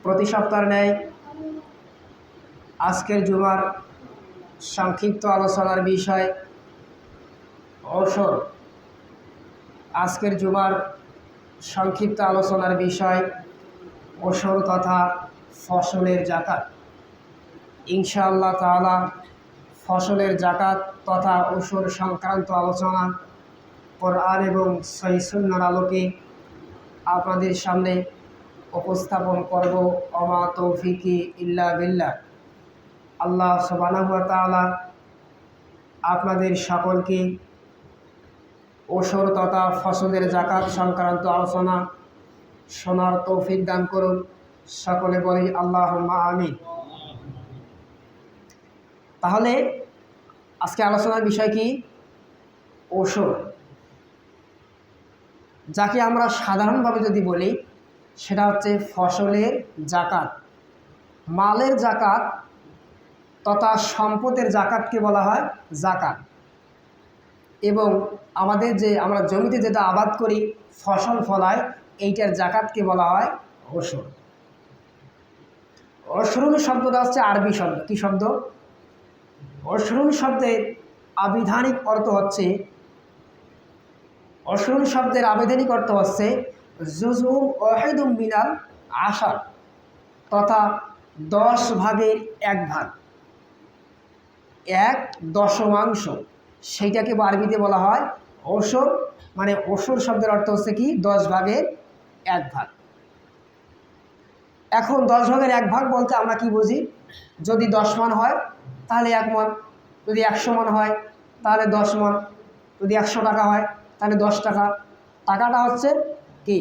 প্রতি সপ্তাহের ন্যায় আজকের জুমার সংক্ষিপ্ত আলোচনার বিষয় ঔষধ। আজকের জুমার সংক্ষিপ্ত আলোচনার বিষয় ঔষধ তথা ফসলের জাকাত। ইনশাআল্লাহ তাআলা ফসলের জাকাত তথা ঔষধ সংক্রান্ত আলোচনা কোরআন এবং সহিহ সুন্নাহর আলোকে আপনাদের সামনে উপস্থাপন করব। ওমা তৌফিকি ইল্লা বিল্লাহ। আল্লাহ সুবহানাহু ওয়া তাআলা আপনাদের সকলকে ঔষধ তথা ফসলের জাকাত সংক্রান্ত আলোচনা শোনার তৌফিক দান করুন। সকলে বলি আল্লাহুম্মা আমিন। তাহলে আজকে আলোচনার বিষয় কি? ঔষধ, যাকে আমরা সাধারণভাবে যদি বলি সেটা হচ্ছে ফসলের জাকাত, মালের জাকাত তথা সম্পদের জাকাতকে বলা হয় জাকাত। এবং আমরা জমিতে যেটা আবাদ করি, ফসল ফলাই, এইটার জাকাতকে বলা হয় ওশর। অশরুন শব্দটা হচ্ছে আরবি শব্দ। কি শব্দ? অশরুন শব্দের আবিধানিক অর্থ হচ্ছে জুজুম ওয়াহিদুম মিনাল আশার, তথা 10 ভাগের 1 ভাগ, 1/10, সেইটাকে আরবিতে বলা হয় ওশর। মানে ওশর শব্দের অর্থ হচ্ছে কি 10 ভাগের 1 ভাগ। এখন 10 ভাগের 1 ভাগ বলতে আমরা কি বুঝি? যদি 10 মণ হয় তাহলে 1 মণ, যদি 100 মণ হয় তাহলে 10 মণ, যদি 100 টাকা হয় তাহলে 10 টাকা। টাকাটা হচ্ছে কি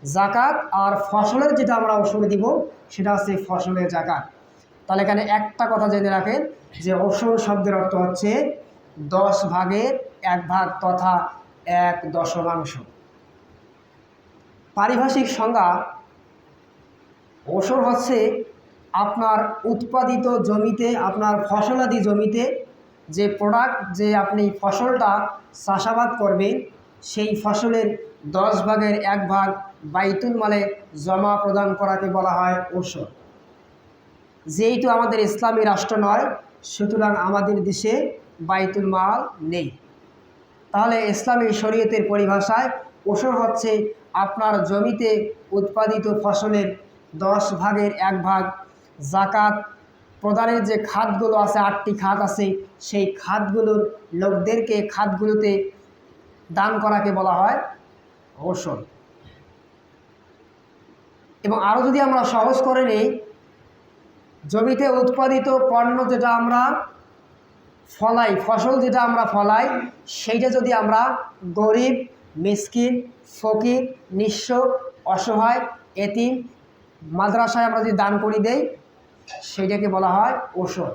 জাকাত, আর ফসলের যেটা আমরা ওশর দিব সেটা হচ্ছে ফসলের জাকাত। তাহলে এখানে একটা কথা জেনে রাখেন যে ওশর শব্দের অর্থ হচ্ছে 10 ভাগের 1 ভাগ তথা 1/10। পারিভাষিক সংজ্ঞা: ওশর হচ্ছে আপনার উৎপাদিত জমিতে, আপনার ফসলাদি জমিতে যে প্রোডাক্ট, যে আপনি ফসলটা চাষাবাদ করবেন, সেই ফসলের 10 ভাগের 1 ভাগ বাইতুল মালে জমা প্রদান করাকে বলা হয় ওশর। যেহেতু আমাদের ইসলামী রাষ্ট্র নয়, সুতরাং আমাদের দেশে বাইতুল মাল নেই। তাহলে ইসলামী শরীয়তের পরিভাষায় ওশর হচ্ছে আপনার জমিতে উৎপাদিত ফসলের 10 ভাগের 1 ভাগ জাকাত প্রদানের যে খাতগুলো আছে, 8টি খাত আছে, সেই খাতগুলোর লোকদেরকে খাতগুলোতে দান করাকে বলা হয় ওশর। এবং আরও যদি আমরা সহজ করে নিই, জমিতে উৎপাদিত পণ্য যেটা আমরা ফলাই, ফসল যেটা আমরা ফলাই, সেইটা যদি আমরা গরিব, মিসকিন, ফকির, নিঃস্ব, অসহায়, এতিম, মাদ্রাসায় আমরা যদি দান করে দেই, সেইটাকে বলা হয় ওশর।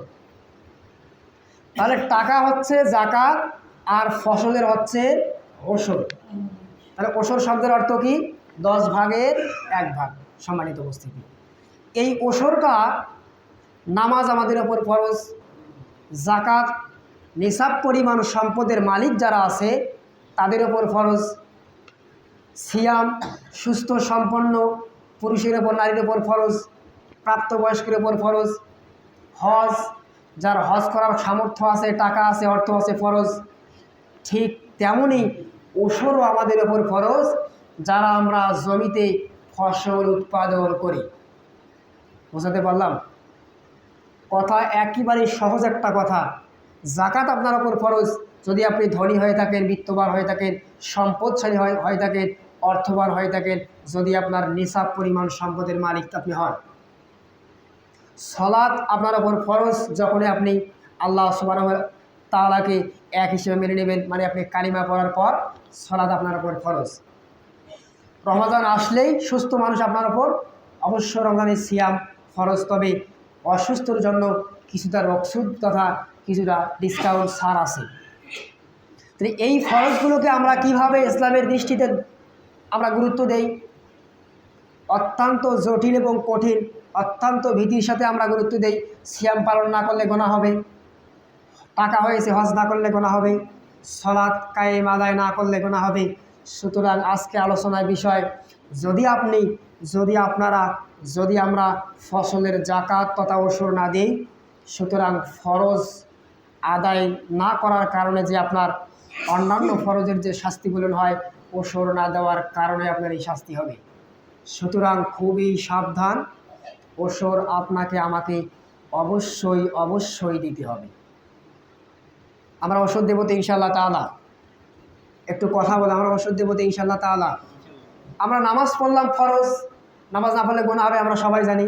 তাহলে টাকা হচ্ছে জাকাত আর ফসলের হচ্ছে ওশর। তাহলে ওশর শব্দের অর্থ কি? 10 ভাগের 1 ভাগ। সম্মানিত উপস্থিতি, এই ওশরটা নামাজ আমাদের ওপর ফরজ, জাকাত নিসাব পরিমাণ সম্পদের মালিক যারা আছে তাদের ওপর ফরজ, সিয়াম সুস্থ সম্পন্ন পুরুষের ওপর, নারীর ওপর ফরজ, প্রাপ্তবয়স্কের ওপর ফরজ, হজ যার হজ করার সামর্থ্য আছে, টাকা আছে, অর্থ আছে, ফরজ। ঠিক তেমনই ওশরও আমাদের ওপর ফরজ, যারা আমরা জমিতে ফসল উৎপাদন করি। বোঝাতে পারলাম? কথা একেবারে সহজ একটা কথা। জাকাত আপনার ওপর ফরজ যদি আপনি ধনী হয়ে থাকেন, বিত্তবান হয়ে থাকেন, সম্পদশালী হয়ে থাকেন, অর্থবান হয়ে থাকেন, যদি আপনার নিসাব পরিমাণ সম্পদের মালিক আপনি হন। সালাত আপনার ওপর ফরজ যখনই আপনি আল্লাহ সুবহানাহু ওয়া তাআলাকে এক হিসেবে মেনে নেবেন, মানে আপনি কালিমা পড়ার পর সালাত আপনার ওপর ফরজ। রমজান আসলেই সুস্থ মানুষ আপনার ওপর অবশ্য রমজানের সিয়াম ফরজ, তবে অসুস্থর জন্য কিছুটা রকসুদ তথা কিছুটা ডিসকাউন্ট ছাড় আছে। তো এই ফরজগুলোকে আমরা কিভাবে ইসলামের দৃষ্টিতে আমরা গুরুত্ব দেই? অত্যন্ত জটিল এবং কঠিন, অত্যন্ত ভীতির সাথে আমরা গুরুত্ব দেই। সিয়াম পালন না করলে গোনাহ হবে, টাকা হয়েছে হজ না করলে গোনাহ হবে, সালাত কায়েম আদায় না করলে গোনাহ হবে। সুতরাং আজকে আলোচনার বিষয়, যদি আপনারা যদি আমরা ফসলের জাকাত তথা ওসর না দিই, সুতরাং ফরজ আদায় না করার কারণে যে আপনার অন্যান্য ফরজের যে শাস্তিগুলো হয়, ওসর না দেওয়ার কারণে আপনার এই শাস্তি হবে। সুতরাং খুবই সাবধান, ওসর আপনাকে আমাকে অবশ্যই অবশ্যই দিতে হবে। আমরা ওষুধ দেবো তো ইনশাআল্লাহ তাআলা। একটু কথা বলে আমরা ওষুধ দেবো তো ইনশাআল্লাহ তাআলা। আমরা নামাজ পড়লাম ফরজ, নামাজ না পড়লে গুনাহ হবে আমরা সবাই জানি,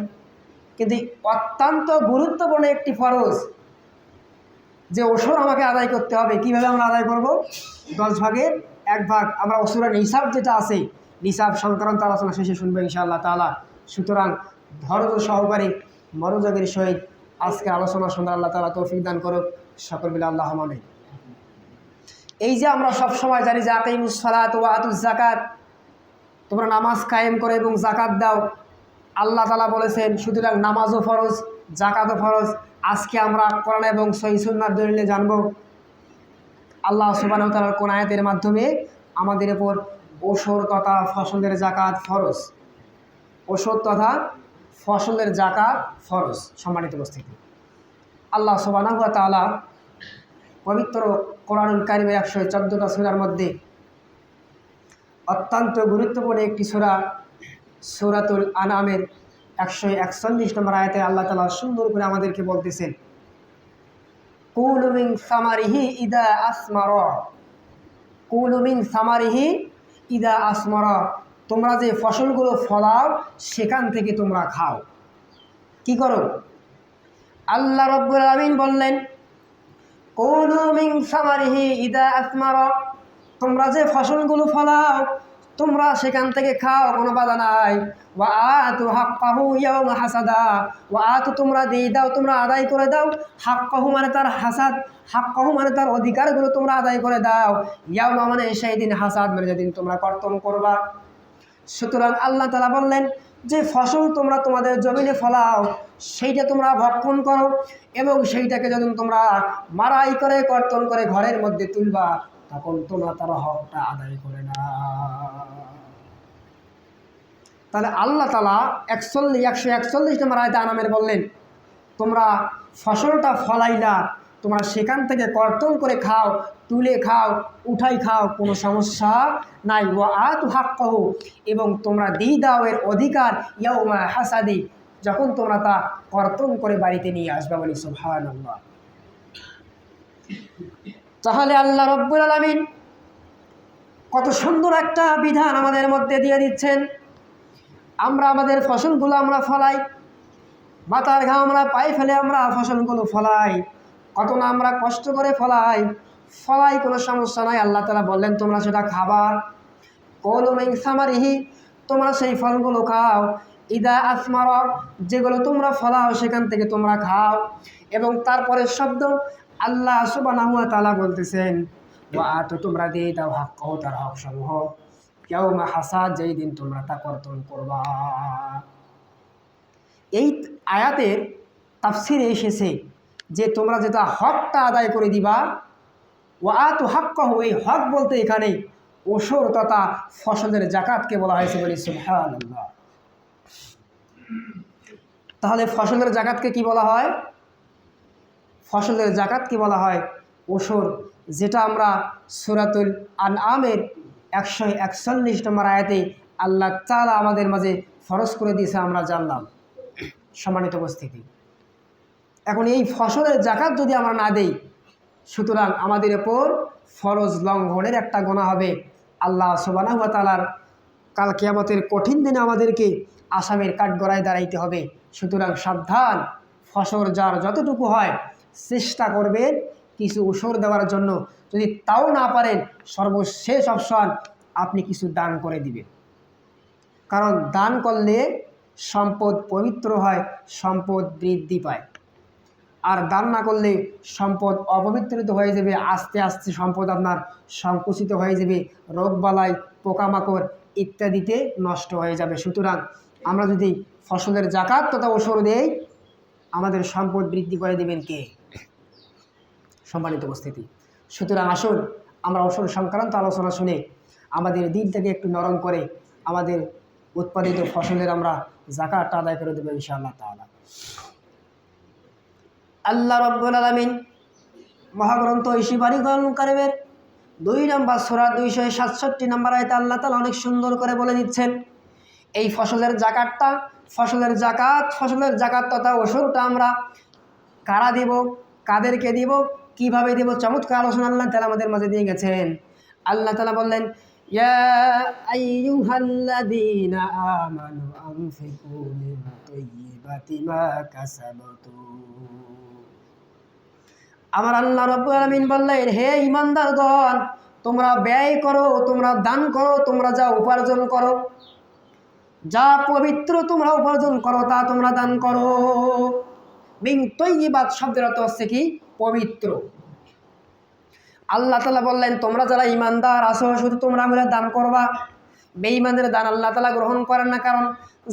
কিন্তু অত্যন্ত গুরুত্বপূর্ণ একটি ফরজ যে ওসর আমাকে আদায় করতে হবে। কিভাবে আমরা আদায় করব? 10 ভাগের 1 ভাগ আমরা ওসরের নিসাব যেটা আছে, নিসাব সংক্রান্ত আলোচনা শেষে শুনবো ইনশাআল্লাহ তাআলা। সুতরাং ধৈর্য সহকারে মনোযোগের সহিত আজকে আলোচনা শোনার আল্লাহ তাআলা তৌফিক দান করুক। সকল মিলে আল্লাহুম্মা আমিন। এই যে আমরা সব সময় জানি যে আকিমুস সালাত ওয়া আতুজ যাকাত, তোমরা নামাজ কায়েম করো এবং যাকাত দাও, আল্লাহ তাআলা বলেছেন। সুতরাং নামাজও ফরজ, যাকাতও ফরজ। আজকে আমরা কোরআন এবং সহিহ সুন্নাহর দলিলে জানব আল্লাহ সুবহানাহু ওয়া তাআলার কোন আয়াতের মাধ্যমে আমাদের উপর ওসর তথা ফসলের যাকাত ফরজ, ওসর তথা ফসলের যাকাত ফরজ। সম্মানিত উপস্থিতি, আল্লাহ সুবহানাহু ওয়া তাআলা পবিত্র কোরআনুল কারীমের 114টা সূরার মধ্যে অত্যন্ত গুরুত্বপূর্ণ একটি সূরা সূরাতুল আনআমের 141 নম্বর আয়াতে আল্লাহ তাআলা সুন্দর করে আমাদেরকে বলতেছেন, কুলু মিন সামারিহি ইদা আসমারা, কুলু মিন সামারিহি ইদা আসমারা, তোমরা যে ফসলগুলো ফলাও সেখান থেকে তোমরা খাও। কি করো? আল্লাহ রাব্বুল আলামিন বললেন, কুলু মিন সামারিহি ইদা আসমারা, তোমরা যে ফসলগুলো ফলাও তোমরা সেখান থেকে খাও, কোনো বাধা নাই। ওয়া আতু হাক্কাহু ইয়াওমা হাসাদা, ওয়া আতু তোমরা দিয়ে দাও, তোমরা আদায় করে দাও। হাক্কাহু মানে তার হাসাদ, হাক্কাহু মানে তার অধিকারগুলো তোমরা আদায় করে দাও। ইয়াওমা মানে সেই দিন, হাসাদ মানে যেদিন তোমরা কর্তন করবা। সুতরাং আল্লাহ তাআলা বললেন যে ফসল তোমরা তোমাদের জমিনে ফলাও সেইটা তোমরা ভক্ষণ করো এবং সেইটাকে যখন তোমরা মারাই করে কর্তন করে ঘরের মধ্যে তুলবা তখন তোমরা তার হকটা আদায় করে না। তাহলে আল্লাহ তাআলা 141 নম্বর আয়াতে আনামের বললেন, তোমরা ফসলটা ফলাইলা, তোমরা সেখান থেকে কর্তন করে খাও, তুলে খাও, উঠাই খাও, কোনো সমস্যা নাই। ওয়া আতু হাক্কাহু, এবং তোমরা দিয়ে দাও এর অধিকার, ইয়াউমা হাসাদি, যখন তোমরা তা কর্তন করে বাড়িতে নিয়ে আসবে। বলি সুবহানাল্লাহ। তাহলে আল্লাহ রাব্বুল আলামিন কত সুন্দর একটা বিধান আমাদের মধ্যে দিয়ে দিচ্ছেন। আমরা আমাদের ফসলগুলো আমরা ফলাই, মাথার ঘাম আমরা পায়ে ফেলে আমরা ফসলগুলো ফলাই, কত না আমরা কষ্ট করে ফলাই, কোনো সমস্যা নাই। আল্লাহ তাআলা বললেন তোমরা সেটা খাবা। কুলু মিন সামারিহি, তোমরা সেই ফলগুলো খাও। ইদা আসমারা, যেগুলো তোমরা ফলাও সেখান থেকে তোমরা খাও। এবং তারপরে শব্দ আল্লাহ সুবহানাহু ওয়া তাআলা বলতেছেন, ওয়া আতু তোমরা দিয়ে দাও হাক্কাহু, তার হক সমূহ, ইয়াউমা হাসাদ, যেই দিন তোমরা তা কর্তন করবা। এই আয়াতের তাফসিরে এসেছে যে তোমরা যেটা হকটা আদায় করে দিবা, ওয়া আতু হাক্কাহু, এই হক বলতে এখানে ওসর তথা ফসলের যাকাতকে বলা হয়েছে। বলি সুবহানাল্লাহ। তাহলে ফসলের যাকাতকে কি বলা হয়? ফসলের যাকাত কি বলা হয়? ওসর, যেটা আমরা সূরাতুল আনআমের 141 নম্বর আয়াতে আল্লাহ তাআলা আমাদের মাঝে ফরজ করে দিয়েছে আমরা জানলাম। সম্মানিত উপস্থিতি, এখন এই ফসলের যাকাত যদি আমরা না দেই, সুতরাং আমাদের উপর ফরজ লঙ্ঘনের একটা গুনাহ হবে। আল্লাহ সুবহানাহু ওয়া তাআলার কাল কিয়ামতের কঠিন দিনে আমাদেরকে আসামের কাঠগড়ায় দাঁড়াইতে হবে। সুতরাং সাবধান, ফসল যার যতটুকু হয় চেষ্টা করবেন কিছু ওসর দেওয়ার জন্য। যদি তাও না পারেন, সর্বশেষ অপশন আপনি কিছু দান করে দিবেন। কারণ দান করলে সম্পদ পবিত্র হয়, সম্পদ বৃদ্ধি পায়। আর দান না করলে সম্পদ অপবিত্রিত হয়ে যাবে, আস্তে আস্তে সম্পদ আপনার সংকুচিত হয়ে যাবে, রোগবালাই, পোকামাকড় ইত্যাদিতে নষ্ট হয়ে যাবে। সুতরাং আমরা যদি ফসলের যাকাত তথা ওসর দেই, আমাদের সম্পদ বৃদ্ধি করে দেবেন কে? সম্মানিত উপস্থিতি, সুতরাং আসুন আমরা ওসর সংক্রান্ত আলোচনা শুনে আমাদের দিলটাকে একটু নরম করে আমাদের উৎপাদিত ফসলের আমরা যাকাত আদায় করে দেবো ইনশাআল্লাহ তাআলা। আল্লাহ রাব্বুল আলামিন মহাগ্রন্থ ইশিবারি কারিমের 2 নম্বর সূরা 267 নম্বর আয়াতে আল্লাহ তাআলা অনেক সুন্দর করে বলে দিচ্ছেন, এই ফসলের জাকাত তথা ওশরটা আমরা কারা দিব, কাদেরকে দিব, কিভাবে দিব, চমৎকার আলোচনা আল্লাহ তাআলা আমাদের মাঝে দিয়ে গেছেন। আল্লাহ তাআলা বললেন, ইয়া আইয়ুহাল্লাযীনা আমানু আনফিকু মিন তাইয়্যিবাতি মা কাসাবতুম। আমার আল্লাহ রাব্বুল আলামিন বললেন, হে ঈমানদারগণ, তোমরা ব্যয় করো, তোমরা দান করো, তোমরা যা উপার্জন করো, যা পবিত্র তোমরা উপার্জন করো তা তোমরা দান করো। মিন তাইয়্যিবাত শব্দের অর্থ হচ্ছে কি? পবিত্র। আল্লাহ তাআলা বললেন, তোমরা যারা ঈমানদার আছো শুধু তোমরা আমরা দান করবা। বেঈমানদের দান আল্লাহ তাআলা গ্রহণ করেন না, কারণ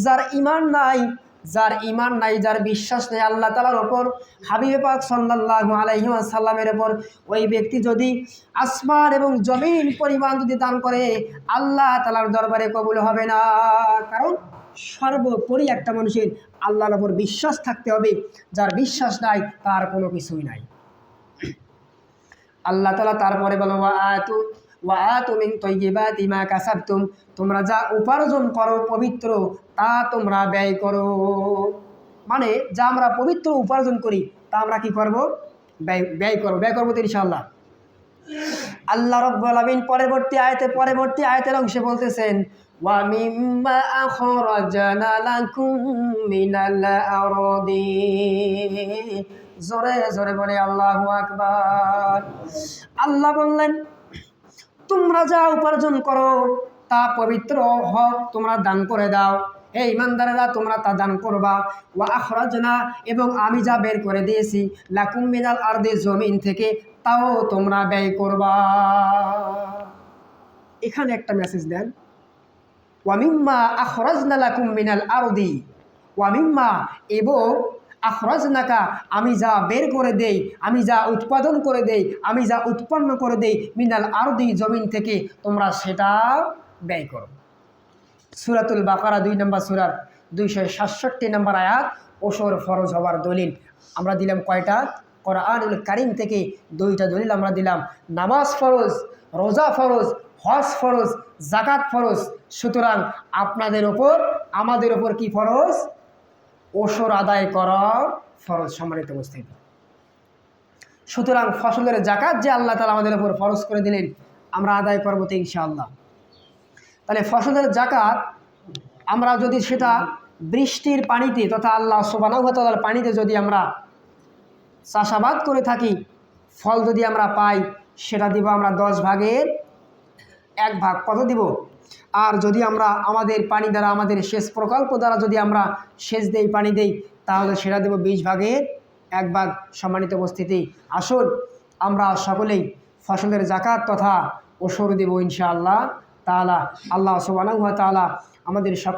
যার ঈমান নাই, যার বিশ্বাস নেই আল্লাহ তাআলার ওপর, হাবিবে পাক সাল্লাল্লাহু আলাইহি ওয়াসাল্লামের ওপর, ওই ব্যক্তি যদি আসমান এবং জমিন পরিমাণ যদি দান করে আল্লাহ তাআলার দরবারে কবুল হবে না। কারণ সর্বোপরি একটা মানুষের আল্লাহর ওপর বিশ্বাস থাকতে হবে, যার বিশ্বাস নাই তার কোনো কিছুই নাই। আল্লাহ তাআলা তারপরে বলো, ওয়া আতু মিন তাইয়্যিবাতি মা কাসাবতুম, তোমরা যা উপার্জন করো পবিত্র তা তোমরা ব্যয় করো। মানে যা আমরা পবিত্র উপার্জন করি তা আমরা কি করব? ব্যয় করবো তো ইনশাআল্লাহ। আল্লাহ রাব্বুল আলামিন পরবর্তী আয়াতের অংশে বলতেছেন, ওয়া মিম্মা আখরাজনা লাকুম মিনাল আরদি। জোরে জোরে বলে আল্লাহু আকবার। আল্লাহ বললেন, তোমরা যা উপার্জন করো তা পবিত্র হক তোমরা দান করে দাও। হে ঈমানদারেরা, তোমরা তা দান করবা। ওয়া আখরাজনা, এবং আমি যা বের করে দিয়েছি, লাকুম মিনাল আরদি, জমিন থেকে, তাও তোমরা ব্যয় করবা। এখানে একটা মেসেজ দেন, ওয়া মিম্মা আখরাজনা লাকুম মিনাল আরদি, ওয়া মিম্মা, এবং আখরাজনাকা, আমি যা বের করে দেই, আমি যা উৎপাদন করে দেই, আমি যা উৎপন্ন করে দেই, মিনাল আরদি, জমিন থেকে, তোমরা সেটা ব্যয় করো। সূরাতুল বাকারা 2 নম্বর সূরার 267 নম্বর আয়াত ওশর ফরজ হওয়ার দলিল আমরা দিলাম কয়টা? কোরআনুল কারীম থেকে 2টা দলিল আমরা দিলাম। নামাজ ফরজ, রোজা ফরজ, হজ ফরজ, যাকাত ফরজ। সুতরাং আপনাদের ওপর, আমাদের ওপর কি ফরজ? ওশর আদায় করা ফরজ। সম্মানিত উপস্থিতি, সুতরাং ফসলের যাকাত যে আল্লাহ তাআলা আমাদের উপর ফরজ করে দিলেন, আমরা আদায় করবো তো ইনশাআল্লাহ। তাহলে ফসলের যাকাত আমরা যদি সেটা বৃষ্টির পানিতে তথা আল্লাহ সুবহানাহু ওয়া তাআলার পানিতে যদি আমরা চাষাবাদ করে থাকি, ফল যদি আমরা পাই, সেটা দিব আমরা 10 ভাগের 1 ভাগ। কত দিব? আর যদি আমরা আমাদের পানি দ্বারা, আমাদের সেচ প্রকল্প দ্বারা যদি আমরা সেচ দেই, পানি দেই, তাহলে সেটা দেব 20 ভাগের 1 ভাগ। সম্মানিত উপস্থিতি, আসুন আমরা সকলেই ফসলের যাকাত তথা ওশর দেব ইনশাআল্লাহ তাআলা। আল্লাহ সুবহানাহু ওয়া তাআলা আমাদের সকল